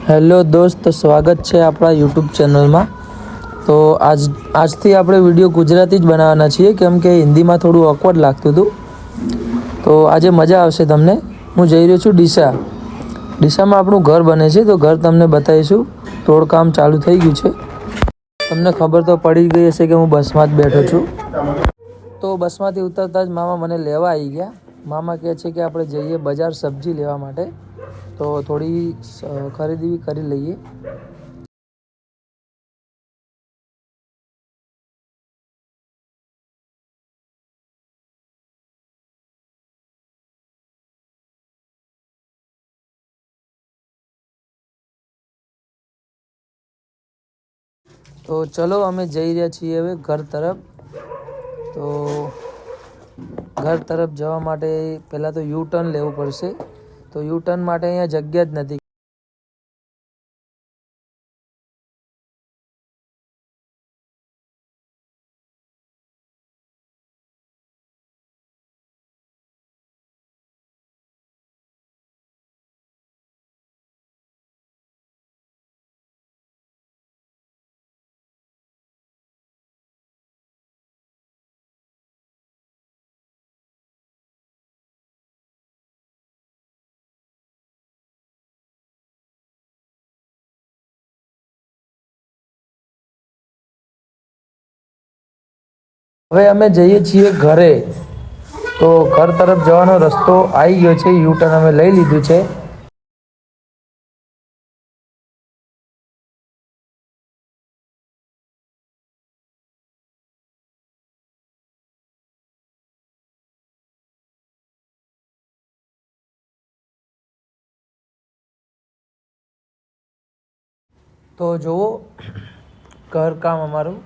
Hello દોસ્ત, સ્વાગત છે આપણા યુટ્યુબ ચેનલમાં। તો આજથી આપણે વિડીયો ગુજરાતી જ બનાવવાના છીએ, કેમ કે હિન્દીમાં થોડું ઓકવર્ડ લાગતું હતું। તો આજે મજા આવશે તમને। હું જઈ રહ્યો છું ડીસામાં આપણું ઘર બને છે, તો ઘર તમને બતાવીશું। તોડકામ ચાલુ થઈ ગયું છે। તમને ખબર તો પડી ગઈ હશે કે હું બસમાં જ બેઠો છું। તો બસમાંથી ઉતરતા જ મામા મને લેવા આવી ગયા। મામા કહે છે કે આપણે જઈએ બજાર સબ્જી લેવા માટે, તો થોડી ખરીદી કરી લઈએ। તો ચલો અમે જઈ રહ્યા છીએ હવે ઘર તરફ। તો ઘર તરફ જવા માટે પહેલાં તો યુ ટર્ન લેવું પડશે। તો યુ ટર્ન માટે અહીંયા જગ્યા જ નથી। હવે અમે જઈએ છીએ ઘરે। તો ઘર તરફ જવાનો રસ્તો આવી ગયો છે, યુ ટર્ન અમે લઈ લીધું છે। તો જુઓ ઘરકામ અમારું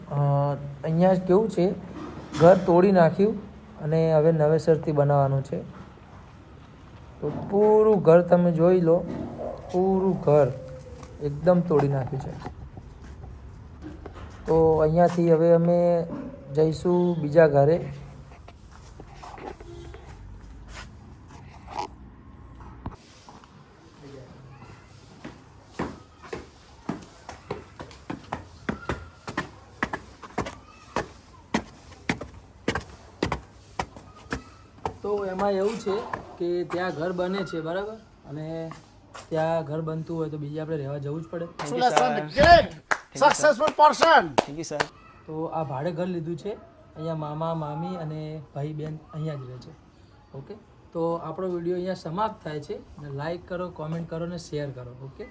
અહીંયા કેવું છે, ઘર તોડી નાખ્યું અને હવે નવેસરથી બનાવવાનું છે। તો પૂરું ઘર તમે જોઈ લો, પૂરું ઘર એકદમ તોડી નાખ્યું છે। તો અહીંયાથી હવે અમે જઈશું બીજા ઘરે। તો એમાં એવું છે કે ત્યાં ઘર બને છે, બરાબર, અને ત્યાં ઘર બનતું હોય તો બીજે આપણે રહેવા જવું જ પડે। તો આ ભાડે ઘર લીધું છે। અહીંયા મામા મામી અને ભાઈ બહેન અહીંયા જ રહે છે। ઓકે, તો આપણો વિડીયો અહીંયા સમાપ્ત થાય છે। લાઈક કરો, કોમેન્ટ કરો અને શેર કરો। ઓકે।